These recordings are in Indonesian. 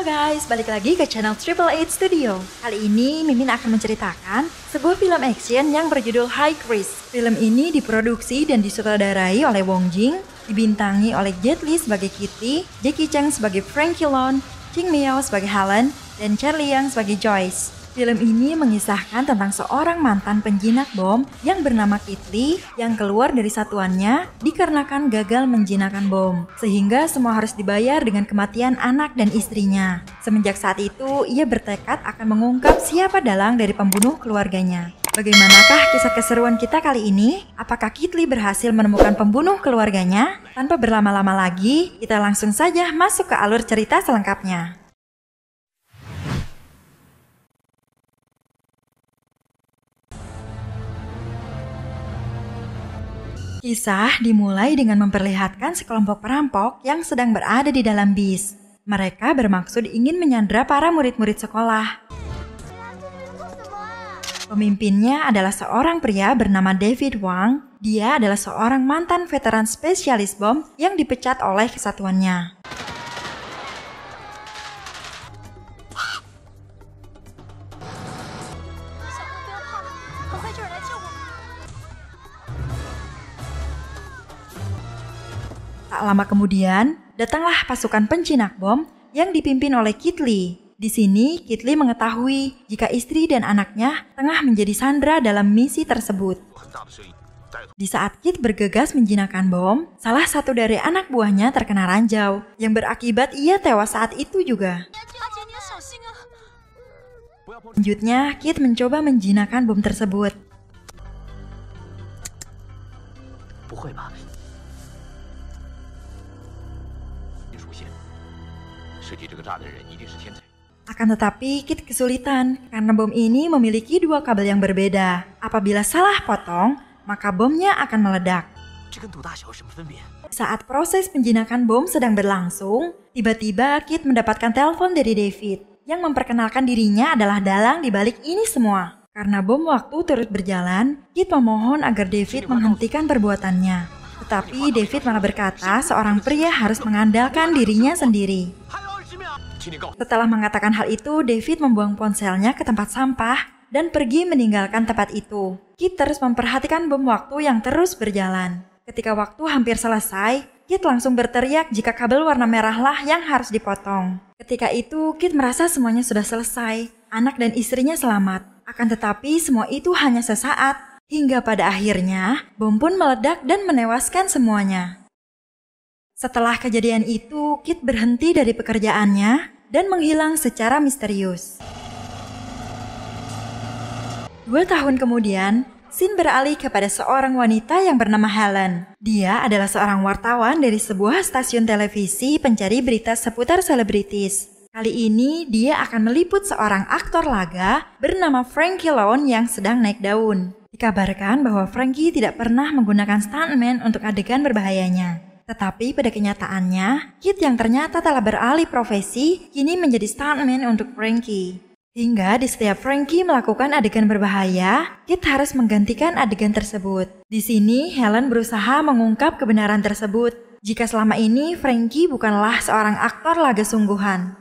Halo guys, balik lagi ke channel Triple Eight Studio. Kali ini Mimin akan menceritakan sebuah film action yang berjudul High Risk. Film ini diproduksi dan disutradarai oleh Wong Jing, dibintangi oleh Jet Li sebagai Kitty, Jackie Chan sebagai Frankie Lon, Ching Miao sebagai Helen, dan Charlie Yang sebagai Joyce. Film ini mengisahkan tentang seorang mantan penjinak bom yang bernama Kitty yang keluar dari satuannya dikarenakan gagal menjinakkan bom, sehingga semua harus dibayar dengan kematian anak dan istrinya. Semenjak saat itu, ia bertekad akan mengungkap siapa dalang dari pembunuh keluarganya. Bagaimanakah kisah keseruan kita kali ini? Apakah Kitty berhasil menemukan pembunuh keluarganya? Tanpa berlama-lama lagi, kita langsung saja masuk ke alur cerita selengkapnya. Kisah dimulai dengan memperlihatkan sekelompok perampok yang sedang berada di dalam bis. Mereka bermaksud ingin menyandra para murid-murid sekolah. Pemimpinnya adalah seorang pria bernama David Wang. Dia adalah seorang mantan veteran spesialis bom yang dipecat oleh kesatuannya. Tak lama kemudian, datanglah pasukan penjinak bom yang dipimpin oleh Kit Lee. Di sini, Kit Lee mengetahui jika istri dan anaknya tengah menjadi sandera dalam misi tersebut. Di saat Kit bergegas menjinakkan bom, salah satu dari anak buahnya terkena ranjau, yang berakibat ia tewas saat itu juga. Selanjutnya, Kit mencoba menjinakkan bom tersebut. Akan tetapi, Kit kesulitan karena bom ini memiliki dua kabel yang berbeda. Apabila salah potong, maka bomnya akan meledak. Saat proses penjinakan bom sedang berlangsung, tiba-tiba Kit mendapatkan telepon dari David yang memperkenalkan dirinya adalah dalang di balik ini semua. Karena bom waktu terus berjalan, Kit memohon agar David menghentikan perbuatannya. Tetapi David malah berkata seorang pria harus mengandalkan dirinya sendiri. Setelah mengatakan hal itu, David membuang ponselnya ke tempat sampah dan pergi meninggalkan tempat itu. Kit terus memperhatikan bom waktu yang terus berjalan. Ketika waktu hampir selesai, Kit langsung berteriak jika kabel warna merahlah yang harus dipotong. Ketika itu, Kit merasa semuanya sudah selesai. Anak dan istrinya selamat. Akan tetapi semua itu hanya sesaat. Hingga pada akhirnya, bom pun meledak dan menewaskan semuanya. Setelah kejadian itu, Kit berhenti dari pekerjaannya dan menghilang secara misterius. 2 tahun kemudian, scene beralih kepada seorang wanita yang bernama Helen. Dia adalah seorang wartawan dari sebuah stasiun televisi pencari berita seputar selebritis. Kali ini, dia akan meliput seorang aktor laga bernama Frankie Lon yang sedang naik daun. Dikabarkan bahwa Frankie tidak pernah menggunakan stuntman untuk adegan berbahayanya. Tetapi pada kenyataannya, Kit yang ternyata telah beralih profesi, kini menjadi stuntman untuk Frankie. Hingga di setiap Frankie melakukan adegan berbahaya, Kit harus menggantikan adegan tersebut. Di sini, Helen berusaha mengungkap kebenaran tersebut, jika selama ini Frankie bukanlah seorang aktor laga sungguhan.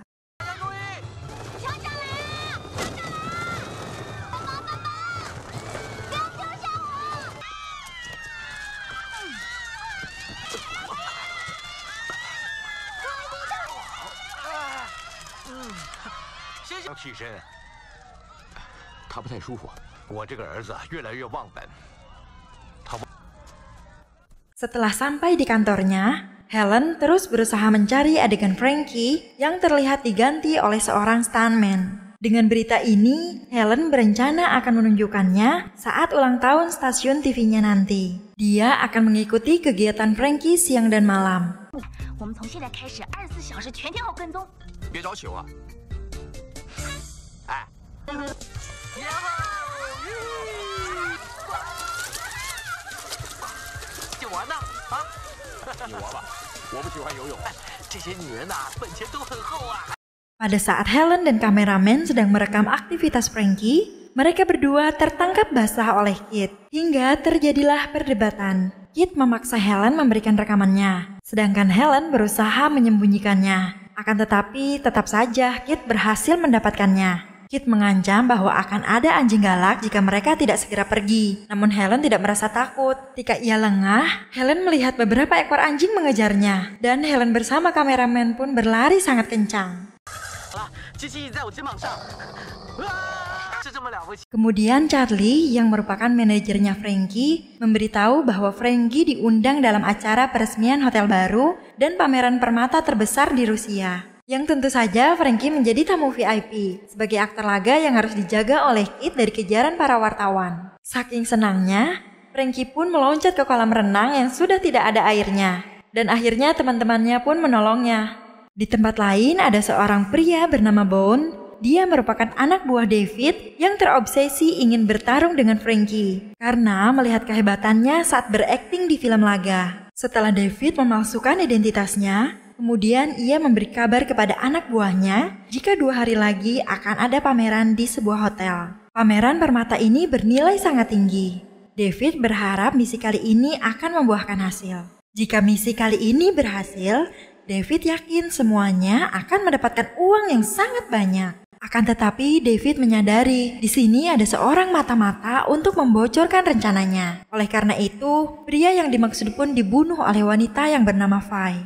Setelah sampai di kantornya, Helen terus berusaha mencari adegan Frankie yang terlihat diganti oleh seorang stuntman. Dengan berita ini, Helen berencana akan menunjukkannya saat ulang tahun stasiun TV-nya nanti. Dia akan mengikuti kegiatan Frankie siang dan malam. Pada saat Helen dan kameramen sedang merekam aktivitas Frankie, mereka berdua tertangkap basah oleh Kit. Hingga terjadilah perdebatan. Kit memaksa Helen memberikan rekamannya, sedangkan Helen berusaha menyembunyikannya. Akan tetapi, tetap saja Kit berhasil mendapatkannya. Kit mengancam bahwa akan ada anjing galak jika mereka tidak segera pergi. Namun Helen tidak merasa takut. Ketika ia lengah, Helen melihat beberapa ekor anjing mengejarnya. Dan Helen bersama kameramen pun berlari sangat kencang. Kemudian Charlie yang merupakan manajernya Frankie memberitahu bahwa Frankie diundang dalam acara peresmian hotel baru dan pameran permata terbesar di Rusia. Yang tentu saja Frankie menjadi tamu VIP sebagai aktor laga yang harus dijaga oleh Kit dari kejaran para wartawan. Saking senangnya, Frankie pun meloncat ke kolam renang yang sudah tidak ada airnya. Dan akhirnya teman-temannya pun menolongnya. Di tempat lain ada seorang pria bernama Bone. Dia merupakan anak buah David yang terobsesi ingin bertarung dengan Frankie karena melihat kehebatannya saat berakting di film laga. Setelah David memalsukan identitasnya, kemudian ia memberi kabar kepada anak buahnya jika 2 hari lagi akan ada pameran di sebuah hotel. Pameran permata ini bernilai sangat tinggi. David berharap misi kali ini akan membuahkan hasil. Jika misi kali ini berhasil, David yakin semuanya akan mendapatkan uang yang sangat banyak. Akan tetapi David menyadari di sini ada seorang mata-mata untuk membocorkan rencananya. Oleh karena itu, pria yang dimaksud pun dibunuh oleh wanita yang bernama Fai.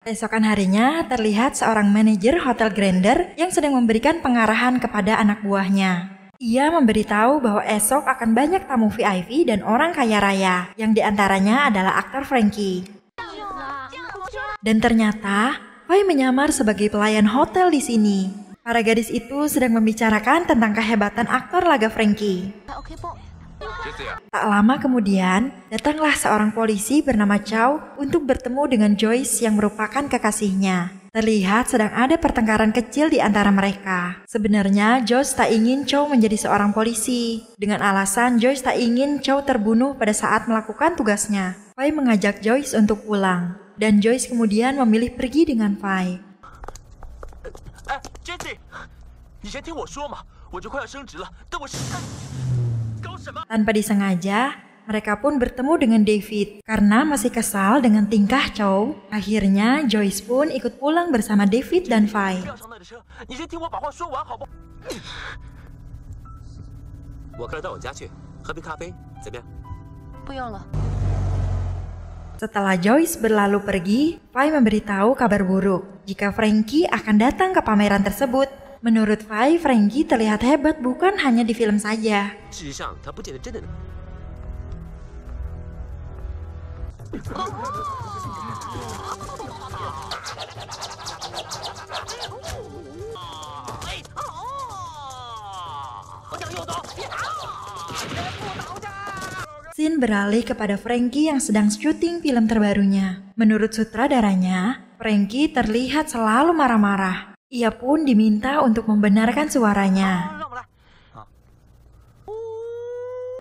Esokan harinya terlihat seorang manajer Hotel Grander yang sedang memberikan pengarahan kepada anak buahnya. Ia memberitahu bahwa esok akan banyak tamu VIP dan orang kaya raya, yang diantaranya adalah aktor Frankie. Dan ternyata, Fai menyamar sebagai pelayan hotel di sini. Para gadis itu sedang membicarakan tentang kehebatan aktor laga Frankie. Tak lama kemudian, datanglah seorang polisi bernama Chow untuk bertemu dengan Joyce yang merupakan kekasihnya. Terlihat sedang ada pertengkaran kecil di antara mereka. Sebenarnya Joyce tak ingin Chow menjadi seorang polisi. Dengan alasan Joyce tak ingin Chow terbunuh pada saat melakukan tugasnya. Fai mengajak Joyce untuk pulang. Dan Joyce kemudian memilih pergi dengan Fai. Tanpa disengaja, mereka pun bertemu dengan David. Karena masih kesal dengan tingkah Chow, akhirnya Joyce pun ikut pulang bersama David dan Fai. Setelah Joyce berlalu pergi, Fai memberitahu kabar buruk jika Frankie akan datang ke pameran tersebut. Menurut Fai, Frankie terlihat hebat bukan hanya di film saja. Scene beralih kepada Frankie yang sedang syuting film terbarunya. Menurut sutradaranya, Frankie terlihat selalu marah-marah. Ia pun diminta untuk membenarkan suaranya.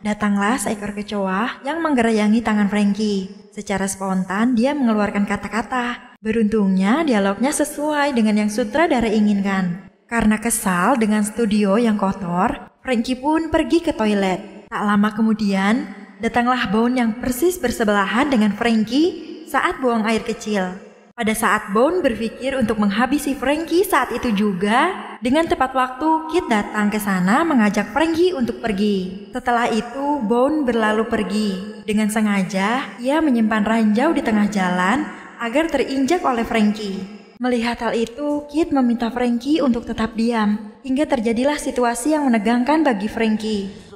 Datanglah seekor kecoa yang menggerayangi tangan Frankie. Secara spontan dia mengeluarkan kata-kata. Beruntungnya dialognya sesuai dengan yang sutradara inginkan. Karena kesal dengan studio yang kotor, Frankie pun pergi ke toilet. Tak lama kemudian, datanglah Bone yang persis bersebelahan dengan Frankie saat buang air kecil. Pada saat Bone berpikir untuk menghabisi Frankie saat itu juga, dengan tepat waktu Kit datang ke sana mengajak Frankie untuk pergi. Setelah itu Bone berlalu pergi. Dengan sengaja, ia menyimpan ranjau di tengah jalan agar terinjak oleh Frankie. Melihat hal itu, Kit meminta Frankie untuk tetap diam, hingga terjadilah situasi yang menegangkan bagi Frankie.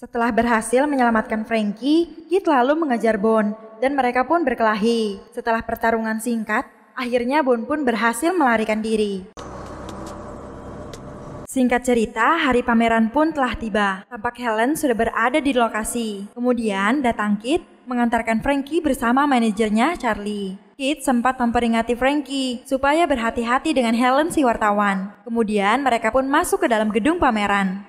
Setelah berhasil menyelamatkan Frankie, Kit lalu mengejar Bone dan mereka pun berkelahi. Setelah pertarungan singkat, akhirnya Bone pun berhasil melarikan diri. Singkat cerita, hari pameran pun telah tiba. Tampak Helen sudah berada di lokasi. Kemudian datang Kit mengantarkan Frankie bersama manajernya Charlie. Kit sempat memperingati Frankie supaya berhati-hati dengan Helen si wartawan. Kemudian mereka pun masuk ke dalam gedung pameran.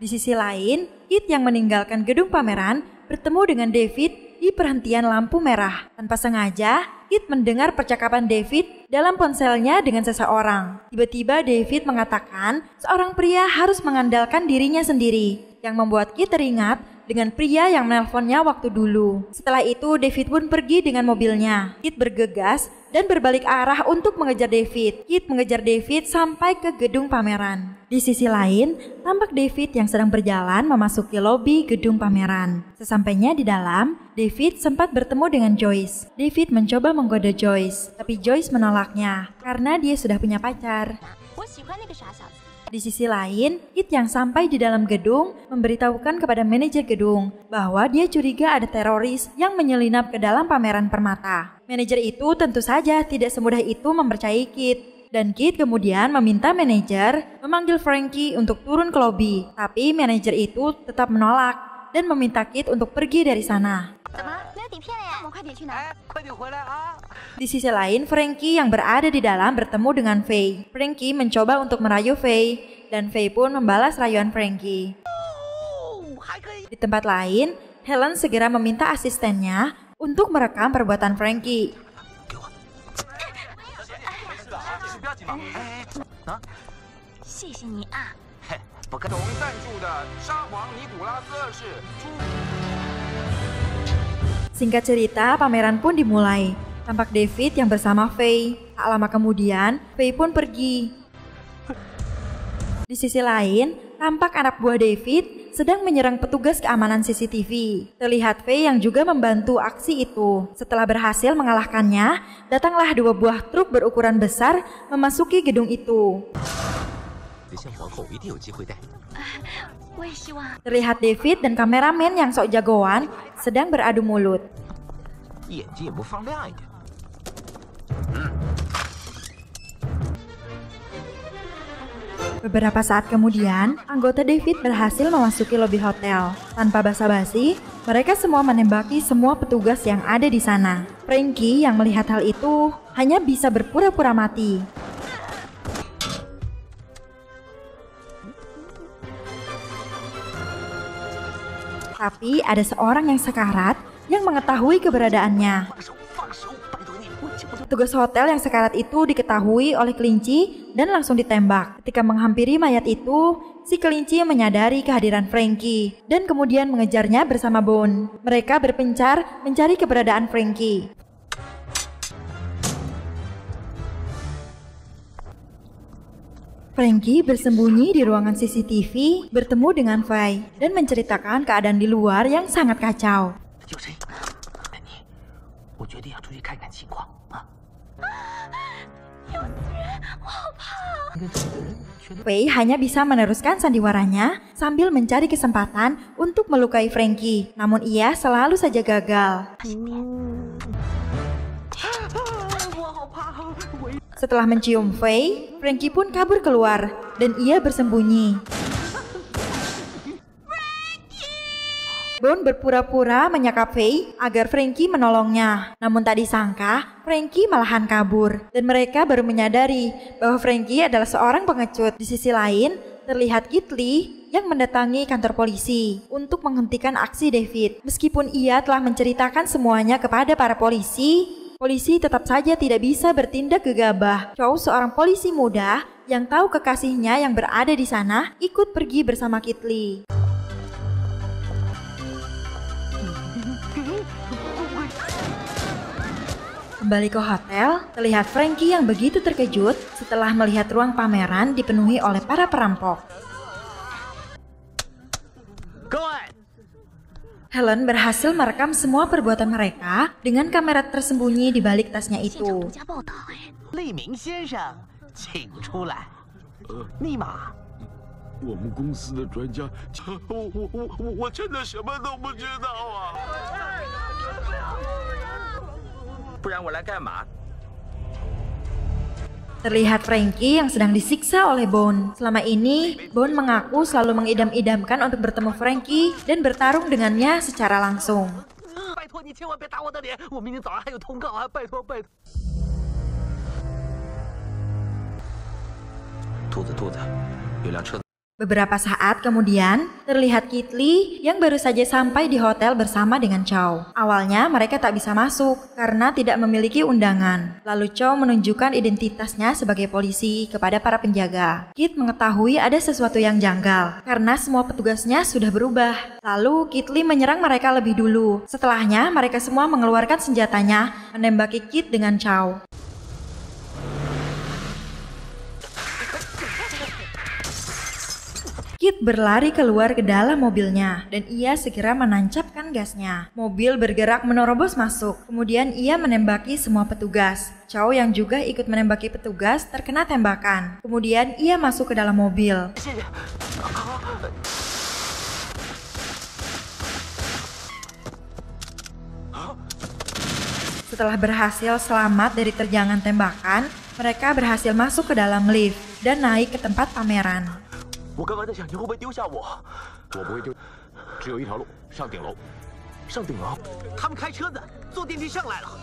Di sisi lain, Kit yang meninggalkan gedung pameran bertemu dengan David di perhentian lampu merah. Tanpa sengaja, Kit mendengar percakapan David dalam ponselnya dengan seseorang. Tiba-tiba David mengatakan seorang pria harus mengandalkan dirinya sendiri, yang membuat Kit teringat dengan pria yang menelponnya waktu dulu. Setelah itu, David pun pergi dengan mobilnya. Kit bergegas dan berbalik arah untuk mengejar David. Kit mengejar David sampai ke gedung pameran. Di sisi lain, tampak David yang sedang berjalan memasuki lobi gedung pameran. Sesampainya di dalam, David sempat bertemu dengan Joyce. David mencoba menggoda Joyce, tapi Joyce menolaknya karena dia sudah punya pacar. Di sisi lain, Kit yang sampai di dalam gedung memberitahukan kepada manajer gedung bahwa dia curiga ada teroris yang menyelinap ke dalam pameran permata. Manajer itu tentu saja tidak semudah itu mempercayai Kit. Dan Kit kemudian meminta manajer memanggil Frankie untuk turun ke lobi. Tapi manajer itu tetap menolak dan meminta Kit untuk pergi dari sana. Di sisi lain, Frankie yang berada di dalam bertemu dengan Faye. Frankie mencoba untuk merayu Faye, dan Faye pun membalas rayuan Frankie. Di tempat lain, Helen segera meminta asistennya untuk merekam perbuatan Frankie. Singkat cerita, pameran pun dimulai. Tampak David yang bersama Faye. Tak lama kemudian, Faye pun pergi. Di sisi lain, tampak anak buah David sedang menyerang petugas keamanan CCTV. Terlihat Faye yang juga membantu aksi itu. Setelah berhasil mengalahkannya, datanglah 2 buah truk berukuran besar memasuki gedung itu. Terlihat David dan kameramen yang sok jagoan sedang beradu mulut. Beberapa saat kemudian, anggota David berhasil memasuki lobi hotel. Tanpa basa-basi, mereka semua menembaki semua petugas yang ada di sana. Frankie yang melihat hal itu hanya bisa berpura-pura mati. Tapi ada seorang yang sekarat yang mengetahui keberadaannya. Petugas hotel yang sekarat itu diketahui oleh kelinci dan langsung ditembak. Ketika menghampiri mayat itu, si kelinci menyadari kehadiran Frankie dan kemudian mengejarnya bersama Bone. Mereka berpencar mencari keberadaan Frankie. Frankie bersembunyi di ruangan CCTV bertemu dengan Faye dan menceritakan keadaan di luar yang sangat kacau. Faye hanya bisa meneruskan sandiwaranya sambil mencari kesempatan untuk melukai Frankie, namun ia selalu saja gagal. Setelah mencium Faye, Frankie pun kabur keluar dan ia bersembunyi. Bone berpura-pura menyekap Faye agar Frankie menolongnya. Namun tak disangka, Frankie malahan kabur dan mereka baru menyadari bahwa Frankie adalah seorang pengecut. Di sisi lain, terlihat Kit Lee yang mendatangi kantor polisi untuk menghentikan aksi David. Meskipun ia telah menceritakan semuanya kepada para polisi, polisi tetap saja tidak bisa bertindak gegabah. Chow, seorang polisi muda yang tahu kekasihnya yang berada di sana, ikut pergi bersama Kit Lee. Kembali ke hotel, terlihat Frankie yang begitu terkejut setelah melihat ruang pameran dipenuhi oleh para perampok. Helen berhasil merekam semua perbuatan mereka dengan kamera tersembunyi di balik tasnya itu. Terlihat Frankie yang sedang disiksa oleh Bone. Selama ini, Bone mengaku selalu mengidam-idamkan untuk bertemu Frankie dan bertarung dengannya secara langsung. Beberapa saat kemudian, terlihat Kit Lee yang baru saja sampai di hotel bersama dengan Chow. Awalnya mereka tak bisa masuk karena tidak memiliki undangan. Lalu Chow menunjukkan identitasnya sebagai polisi kepada para penjaga. Kit mengetahui ada sesuatu yang janggal karena semua petugasnya sudah berubah. Lalu Kit Lee menyerang mereka lebih dulu. Setelahnya mereka semua mengeluarkan senjatanya menembaki Kit dengan Chow. Kit berlari keluar ke dalam mobilnya dan ia segera menancapkan gasnya. Mobil bergerak menerobos masuk. Kemudian ia menembaki semua petugas. Chow yang juga ikut menembaki petugas terkena tembakan. Kemudian ia masuk ke dalam mobil. Setelah berhasil selamat dari terjangan tembakan, mereka berhasil masuk ke dalam lift dan naik ke tempat pameran. 我刚刚在想你会不会丢下我，我不会丢，只有一条路，上顶楼，上顶楼。他们开车的，坐电梯上来了。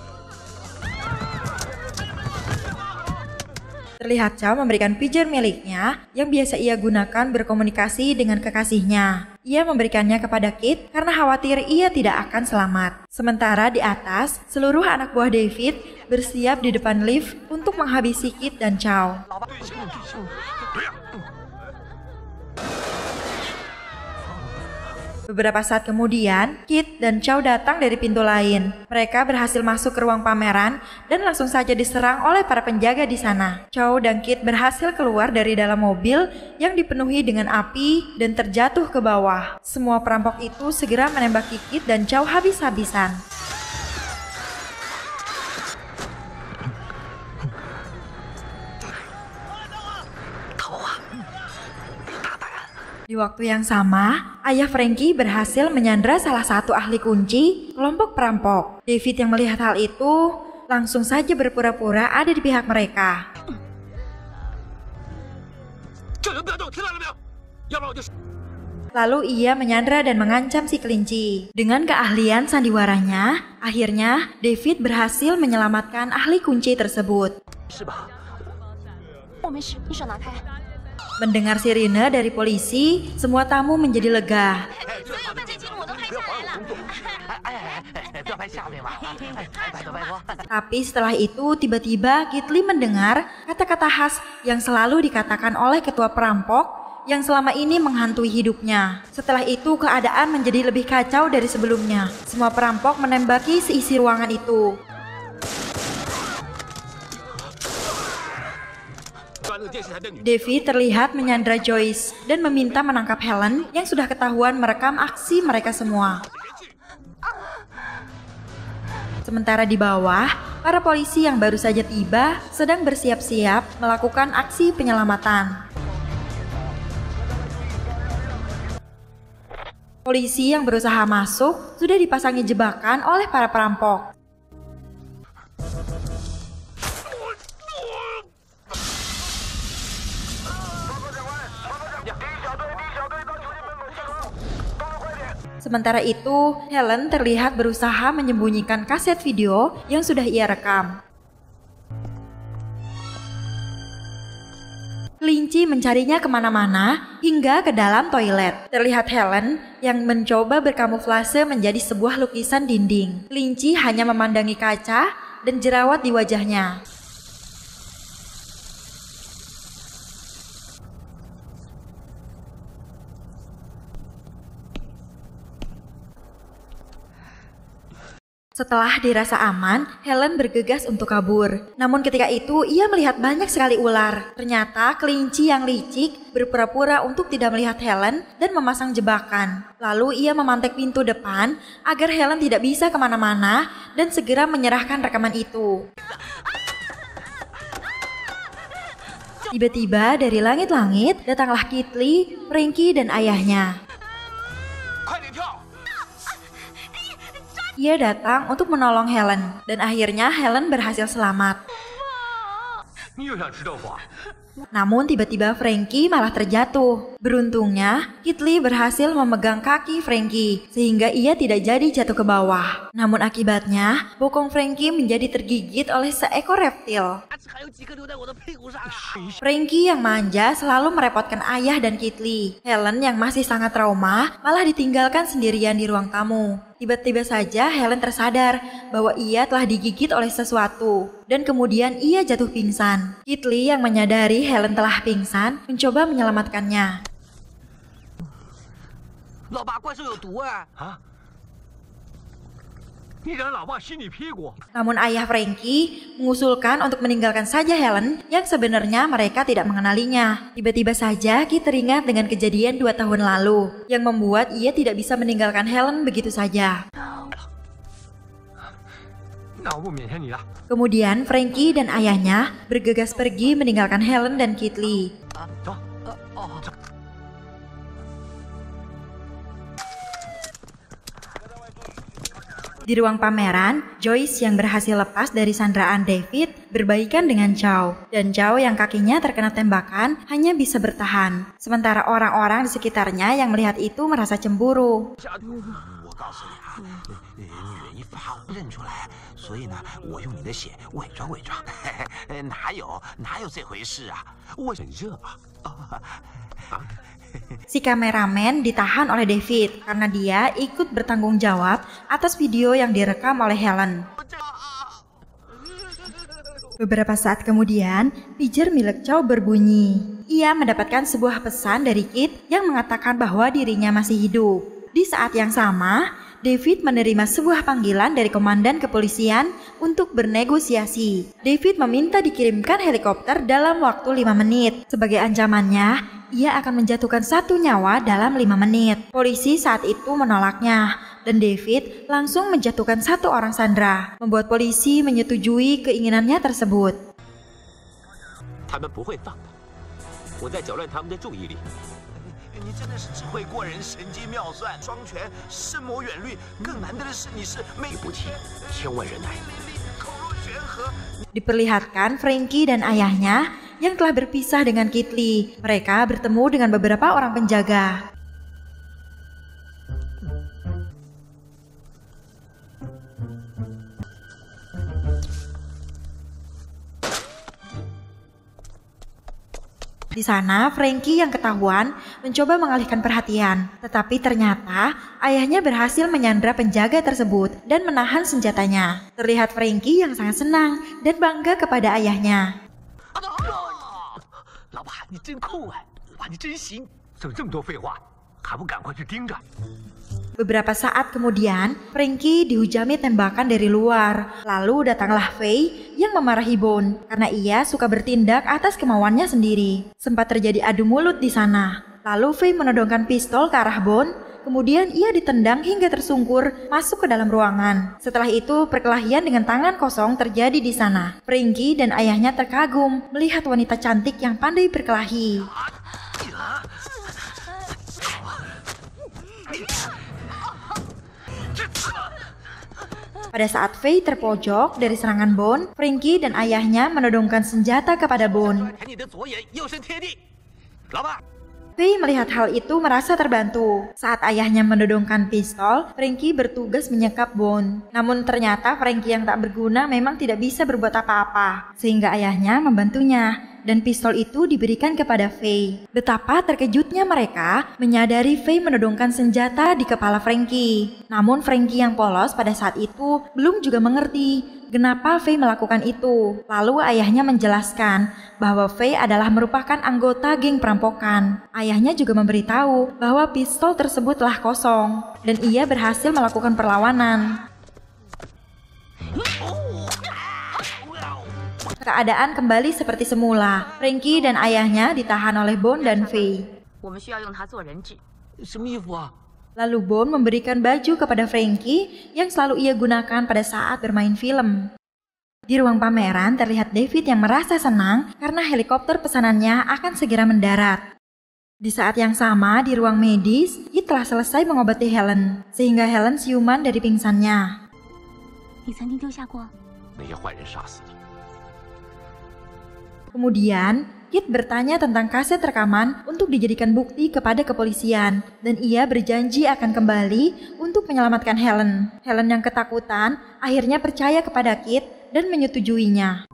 Terlihat Chow memberikan pager miliknya yang biasa ia gunakan berkomunikasi dengan kekasihnya. Ia memberikannya kepada Kit karena khawatir ia tidak akan selamat. Sementara di atas, seluruh anak buah David bersiap di depan lift untuk menghabisi Kit dan Chow. Beberapa saat kemudian, Kit dan Chow datang dari pintu lain. Mereka berhasil masuk ke ruang pameran dan langsung saja diserang oleh para penjaga di sana. Chow dan Kit berhasil keluar dari dalam mobil yang dipenuhi dengan api dan terjatuh ke bawah. Semua perampok itu segera menembaki Kit dan Chow habis-habisan. Di waktu yang sama, ayah Frankie berhasil menyandra salah satu ahli kunci kelompok perampok. David yang melihat hal itu langsung saja berpura-pura ada di pihak mereka. Lalu ia menyandra dan mengancam si kelinci. Dengan keahlian sandiwaranya, akhirnya David berhasil menyelamatkan ahli kunci tersebut. Mendengar sirine dari polisi, semua tamu menjadi lega. Tapi setelah itu tiba-tiba Kit Lee mendengar kata-kata khas yang selalu dikatakan oleh ketua perampok yang selama ini menghantui hidupnya. Setelah itu keadaan menjadi lebih kacau dari sebelumnya. Semua perampok menembaki seisi ruangan itu. David terlihat menyandra Joyce dan meminta menangkap Helen yang sudah ketahuan merekam aksi mereka semua. Sementara di bawah, para polisi yang baru saja tiba sedang bersiap-siap melakukan aksi penyelamatan. Polisi yang berusaha masuk sudah dipasangi jebakan oleh para perampok. Sementara itu, Helen terlihat berusaha menyembunyikan kaset video yang sudah ia rekam. Kelinci mencarinya kemana-mana hingga ke dalam toilet. Terlihat Helen yang mencoba berkamuflase menjadi sebuah lukisan dinding. Kelinci hanya memandangi kaca dan jerawat di wajahnya. Setelah dirasa aman, Helen bergegas untuk kabur. Namun ketika itu ia melihat banyak sekali ular. Ternyata kelinci yang licik berpura-pura untuk tidak melihat Helen dan memasang jebakan. Lalu ia memantek pintu depan agar Helen tidak bisa kemana-mana dan segera menyerahkan rekaman itu. Tiba-tiba dari langit-langit datanglah Kit Lee, Frankie, dan ayahnya. Ia datang untuk menolong Helen, dan akhirnya Helen berhasil selamat. Namun tiba-tiba Frankie malah terjatuh. Beruntungnya, Kit Lee berhasil memegang kaki Frankie sehingga ia tidak jadi jatuh ke bawah. Namun akibatnya, bokong Frankie menjadi tergigit oleh seekor reptil. Frankie yang manja selalu merepotkan ayah dan Kit Lee. Helen yang masih sangat trauma malah ditinggalkan sendirian di ruang tamu. Tiba-tiba saja Helen tersadar bahwa ia telah digigit oleh sesuatu dan kemudian ia jatuh pingsan. Kit Lee yang menyadari Helen telah pingsan mencoba menyelamatkannya. Namun ayah Frankie mengusulkan untuk meninggalkan saja Helen yang sebenarnya mereka tidak mengenalinya. Tiba-tiba saja Kit teringat dengan kejadian 2 tahun lalu yang membuat ia tidak bisa meninggalkan Helen begitu saja. Kemudian Frankie dan ayahnya bergegas pergi meninggalkan Helen dan Kit Lee. Di ruang pameran, Joyce yang berhasil lepas dari sandraan David berbaikan dengan Chow. Dan Chow yang kakinya terkena tembakan hanya bisa bertahan. Sementara orang-orang di sekitarnya yang melihat itu merasa cemburu. Si kameramen ditahan oleh David karena dia ikut bertanggung jawab atas video yang direkam oleh Helen. Beberapa saat kemudian, pager milik Chow berbunyi. Ia mendapatkan sebuah pesan dari Kit yang mengatakan bahwa dirinya masih hidup. Di saat yang sama, David menerima sebuah panggilan dari komandan kepolisian untuk bernegosiasi. David meminta dikirimkan helikopter dalam waktu 5 menit. Sebagai ancamannya, ia akan menjatuhkan 1 nyawa dalam 5 menit. Polisi saat itu menolaknya, dan David langsung menjatuhkan 1 orang sandera, membuat polisi menyetujui keinginannya tersebut. Diperlihatkan Frankie dan ayahnya yang telah berpisah dengan Kit Lee. Mereka bertemu dengan beberapa orang penjaga. Di sana, Frankie yang ketahuan mencoba mengalihkan perhatian. Tetapi ternyata ayahnya berhasil menyandra penjaga tersebut dan menahan senjatanya. Terlihat Frankie yang sangat senang dan bangga kepada ayahnya. Beberapa saat kemudian, Frankie dihujami tembakan dari luar. Lalu datanglah Fei yang memarahi Bone karena ia suka bertindak atas kemauannya sendiri. Sempat terjadi adu mulut di sana. Lalu Fei menodongkan pistol ke arah Bone, kemudian ia ditendang hingga tersungkur masuk ke dalam ruangan. Setelah itu, perkelahian dengan tangan kosong terjadi di sana. Frankie dan ayahnya terkagum melihat wanita cantik yang pandai berkelahi. Pada saat Fei terpojok dari serangan Bone, Frankie dan ayahnya menodongkan senjata kepada Bone. Fei melihat hal itu merasa terbantu. Saat ayahnya menodongkan pistol, Frankie bertugas menyekap Bone. Namun ternyata Frankie yang tak berguna memang tidak bisa berbuat apa-apa, sehingga ayahnya membantunya. Dan pistol itu diberikan kepada Fei. Betapa terkejutnya mereka menyadari Fei menodongkan senjata di kepala Frankie. Namun Frankie yang polos pada saat itu belum juga mengerti kenapa Fei melakukan itu. Lalu ayahnya menjelaskan bahwa Fei adalah merupakan anggota geng perampokan. Ayahnya juga memberitahu bahwa pistol tersebut telah kosong dan ia berhasil melakukan perlawanan. Keadaan kembali seperti semula. Frankie dan ayahnya ditahan oleh Bone dan Fei. Lalu Bone memberikan baju kepada Frankie yang selalu ia gunakan pada saat bermain film. Di ruang pameran terlihat David yang merasa senang karena helikopter pesanannya akan segera mendarat. Di saat yang sama di ruang medis, Kit telah selesai mengobati Helen, sehingga Helen siuman dari pingsannya. Kemudian, Kit bertanya tentang kaset rekaman untuk dijadikan bukti kepada kepolisian. Dan ia berjanji akan kembali untuk menyelamatkan Helen. Helen yang ketakutan akhirnya percaya kepada Kit dan menyetujuinya.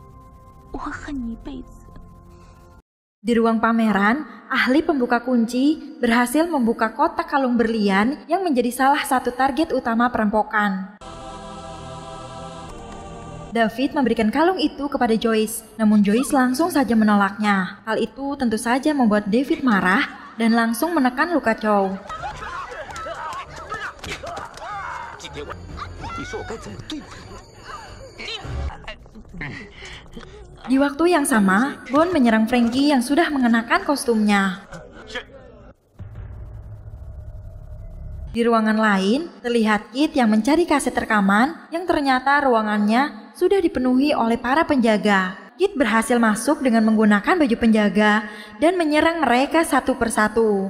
Di ruang pameran, ahli pembuka kunci berhasil membuka kotak kalung berlian yang menjadi salah satu target utama perampokan. David memberikan kalung itu kepada Joyce, namun Joyce langsung saja menolaknya. Hal itu tentu saja membuat David marah dan langsung menekan luka Chow. Di waktu yang sama, Bond menyerang Frankie yang sudah mengenakan kostumnya. Di ruangan lain, terlihat Kit yang mencari kaset rekaman yang ternyata ruangannya sudah dipenuhi oleh para penjaga. Kit berhasil masuk dengan menggunakan baju penjaga dan menyerang mereka satu persatu.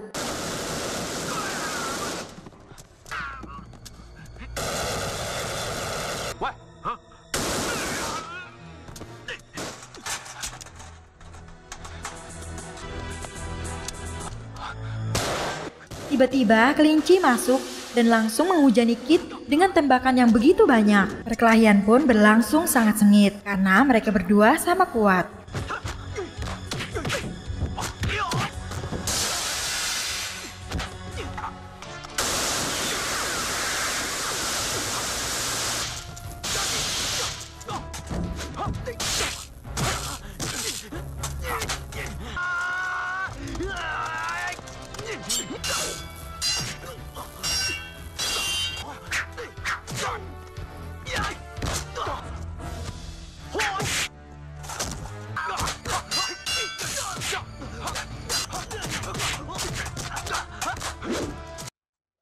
Tiba-tiba kelinci masuk dan langsung menghujani Kit dengan tembakan yang begitu banyak. Perkelahian pun berlangsung sangat sengit karena mereka berdua sama kuat.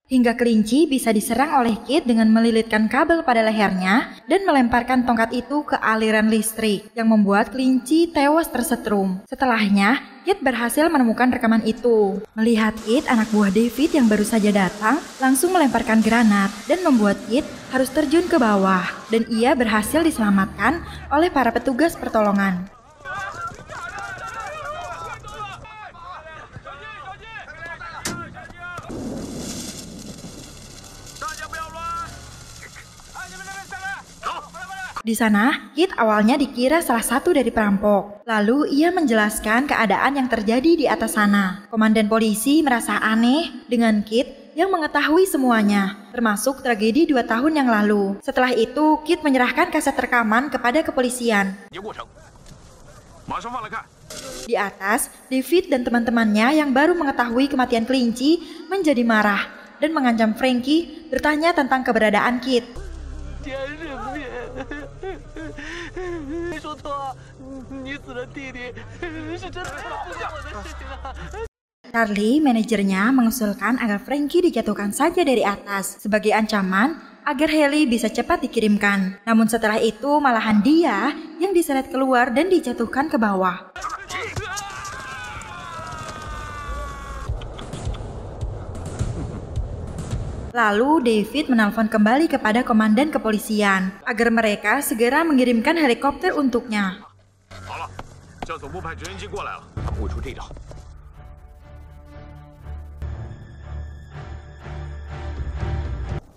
Hingga kelinci bisa diserang oleh Kit dengan melilitkan kabel pada lehernya dan melemparkan tongkat itu ke aliran listrik yang membuat kelinci tewas tersetrum. Setelahnya, Kit berhasil menemukan rekaman itu. Melihat Kit, anak buah David yang baru saja datang, langsung melemparkan granat dan membuat Kit harus terjun ke bawah. Dan ia berhasil diselamatkan oleh para petugas pertolongan. Di sana, Kit awalnya dikira salah satu dari perampok. Lalu ia menjelaskan keadaan yang terjadi di atas sana. Komandan polisi merasa aneh dengan Kit yang mengetahui semuanya, termasuk tragedi 2 tahun yang lalu. Setelah itu, Kit menyerahkan kaset rekaman kepada kepolisian. Di atas, David dan teman-temannya yang baru mengetahui kematian kelinci menjadi marah dan mengancam Frankie bertanya tentang keberadaan Kit. Charlie, manajernya, mengusulkan agar Frankie dijatuhkan saja dari atas sebagai ancaman agar Haley bisa cepat dikirimkan. Namun setelah itu malahan dia yang diseret keluar dan dijatuhkan ke bawah. Lalu David menelpon kembali kepada komandan kepolisian agar mereka segera mengirimkan helikopter untuknya.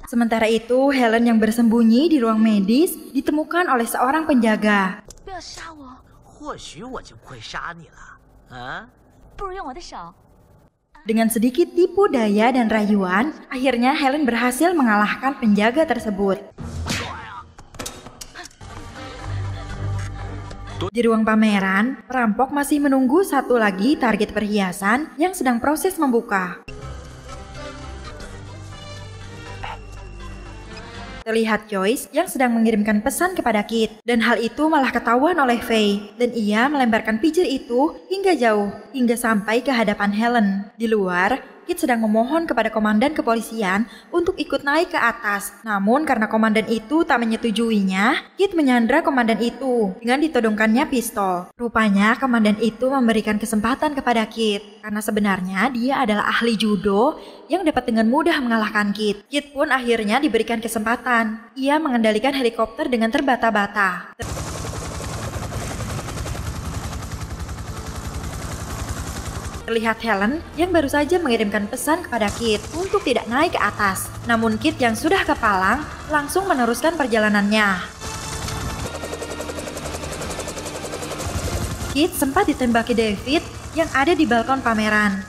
Sementara itu, Helen yang bersembunyi di ruang medis ditemukan oleh seorang penjaga. Dengan sedikit tipu daya dan rayuan, akhirnya Helen berhasil mengalahkan penjaga tersebut. Di ruang pameran, perampok masih menunggu satu lagi target perhiasan yang sedang proses membuka. Terlihat Joyce yang sedang mengirimkan pesan kepada Kit, dan hal itu malah ketahuan oleh Faye, dan ia melemparkan pijar itu hingga jauh, hingga sampai ke hadapan Helen. Di luar, Kit sedang memohon kepada komandan kepolisian untuk ikut naik ke atas. Namun karena komandan itu tak menyetujuinya, Kit menyandra komandan itu dengan ditodongkannya pistol. Rupanya komandan itu memberikan kesempatan kepada Kit, karena sebenarnya dia adalah ahli judo yang dapat dengan mudah mengalahkan Kit. Kit pun akhirnya diberikan kesempatan. Ia mengendalikan helikopter dengan terbata-bata. Terlihat Helen yang baru saja mengirimkan pesan kepada Kit untuk tidak naik ke atas. Namun Kit yang sudah kepalang langsung meneruskan perjalanannya. Kit sempat ditembaki David yang ada di balkon pameran.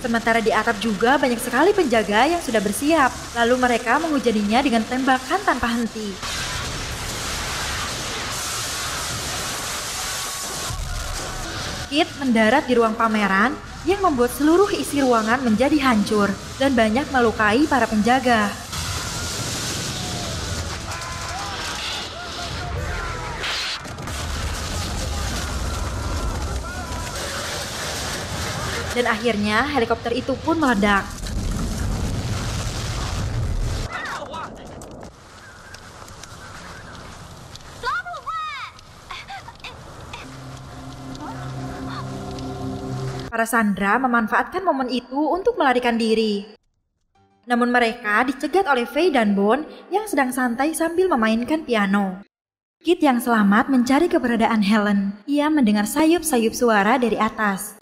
Sementara di atap juga banyak sekali penjaga yang sudah bersiap. Lalu mereka menghujaninya dengan tembakan tanpa henti. Kit mendarat di ruang pameran yang membuat seluruh isi ruangan menjadi hancur dan banyak melukai para penjaga. Dan akhirnya helikopter itu pun meledak. Para Sandra memanfaatkan momen itu untuk melarikan diri. Namun mereka dicegat oleh Faye dan Bone yang sedang santai sambil memainkan piano. Kit yang selamat mencari keberadaan Helen. Ia mendengar sayup-sayup suara dari atas.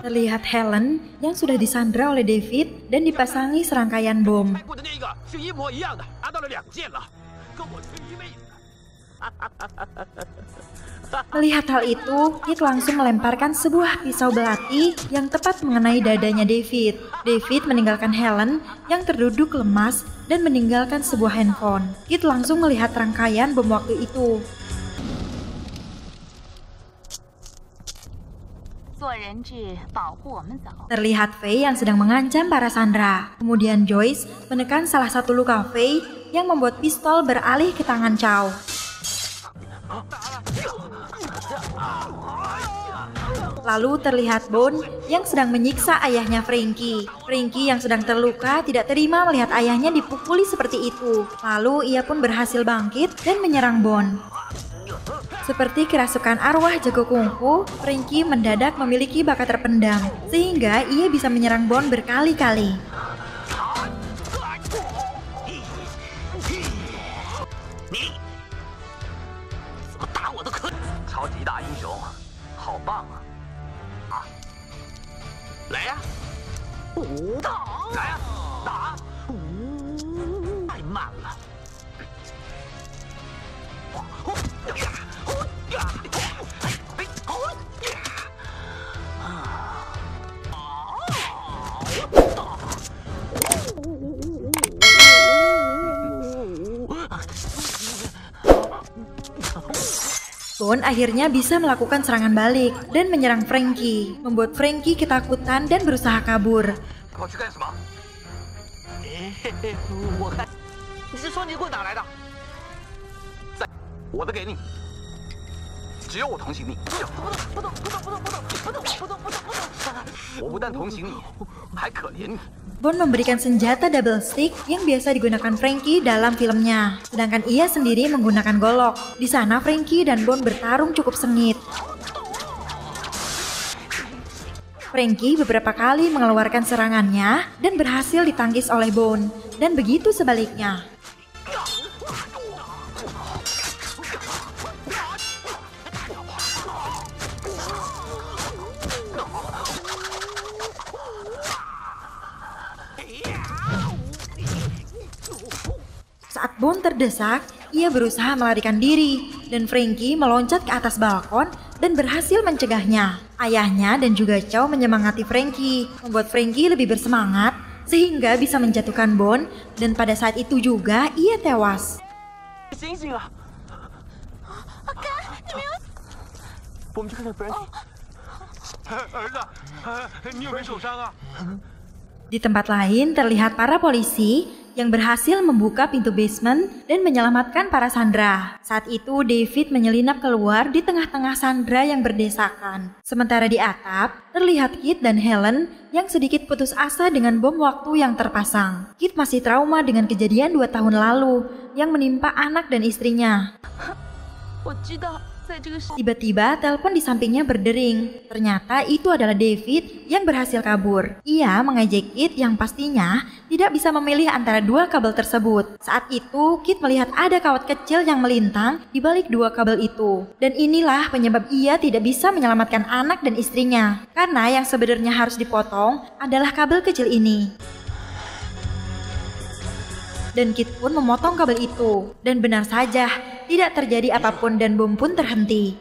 Terlihat Helen yang sudah disandra oleh David dan dipasangi serangkaian bom. Melihat hal itu, Kit langsung melemparkan sebuah pisau belati yang tepat mengenai dadanya David. David meninggalkan Helen yang terduduk lemas dan meninggalkan sebuah handphone. Kit langsung melihat rangkaian bom waktu itu. Terlihat Faye yang sedang mengancam para Sandra. Kemudian Joyce menekan salah satu luka Faye yang membuat pistol beralih ke tangan Chow. Lalu terlihat Bone yang sedang menyiksa ayahnya Frankie. Frankie yang sedang terluka tidak terima melihat ayahnya dipukuli seperti itu. Lalu ia pun berhasil bangkit dan menyerang Bone. Seperti kerasukan arwah jago kungfu, Frankie mendadak memiliki bakat terpendam, sehingga ia bisa menyerang Bone berkali-kali. Bone akhirnya bisa melakukan serangan balik dan menyerang Frankie, membuat Frankie ketakutan dan berusaha kabur. Bone memberikan senjata double stick yang biasa digunakan Frankie dalam filmnya, sedangkan ia sendiri menggunakan golok. Di sana Frankie dan Bone bertarung cukup sengit. Frankie beberapa kali mengeluarkan serangannya dan berhasil ditangkis oleh Bone, dan begitu sebaliknya. Saat Bone terdesak, ia berusaha melarikan diri, dan Frankie meloncat ke atas balkon dan berhasil mencegahnya. Ayahnya dan juga Chow menyemangati Frankie, membuat Frankie lebih bersemangat sehingga bisa menjatuhkan Bone, dan pada saat itu juga ia tewas. Di tempat lain terlihat para polisi yang berhasil membuka pintu basement dan menyelamatkan para Sandra. Saat itu David menyelinap keluar di tengah-tengah Sandra yang berdesakan. Sementara di atap terlihat Kit dan Helen yang sedikit putus asa dengan bom waktu yang terpasang. Kit masih trauma dengan kejadian 2 tahun lalu yang menimpa anak dan istrinya. Tiba-tiba telepon di sampingnya berdering. Ternyata itu adalah David yang berhasil kabur. Ia mengejek Kit yang pastinya tidak bisa memilih antara dua kabel tersebut. Saat itu Kit melihat ada kawat kecil yang melintang di balik dua kabel itu. Dan inilah penyebab ia tidak bisa menyelamatkan anak dan istrinya. Karena yang sebenarnya harus dipotong adalah kabel kecil ini. Dan Kit pun memotong kabel itu. Dan benar saja, tidak terjadi apapun dan bom pun terhenti.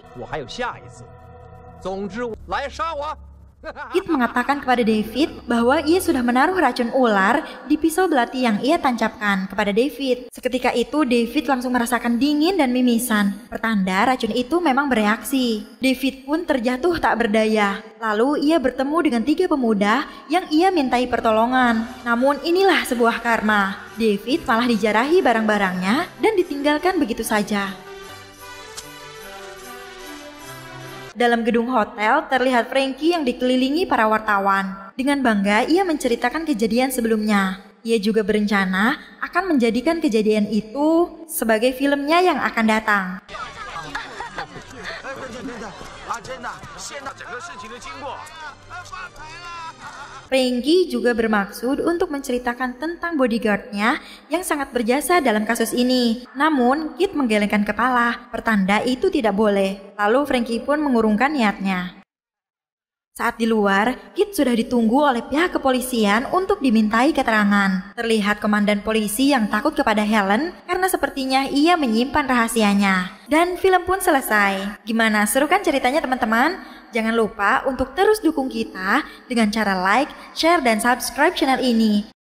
Kit mengatakan kepada David bahwa ia sudah menaruh racun ular di pisau belati yang ia tancapkan kepada David. Seketika itu David langsung merasakan dingin dan mimisan. Pertanda racun itu memang bereaksi. David pun terjatuh tak berdaya. Lalu ia bertemu dengan 3 pemuda yang ia mintai pertolongan. Namun inilah sebuah karma. David malah dijarahi barang-barangnya dan ditinggalkan begitu saja. Dalam gedung hotel terlihat Frankie yang dikelilingi para wartawan. Dengan bangga ia menceritakan kejadian sebelumnya. Ia juga berencana akan menjadikan kejadian itu sebagai filmnya yang akan datang. Frankie juga bermaksud untuk menceritakan tentang bodyguardnya yang sangat berjasa dalam kasus ini. Namun, Kit menggelengkan kepala, pertanda itu tidak boleh. Lalu Frankie pun mengurungkan niatnya. Saat di luar, Kit sudah ditunggu oleh pihak kepolisian untuk dimintai keterangan. Terlihat komandan polisi yang takut kepada Helen karena sepertinya ia menyimpan rahasianya. Dan film pun selesai. Gimana, seru kan ceritanya teman-teman? Jangan lupa untuk terus dukung kita dengan cara like, share, dan subscribe channel ini.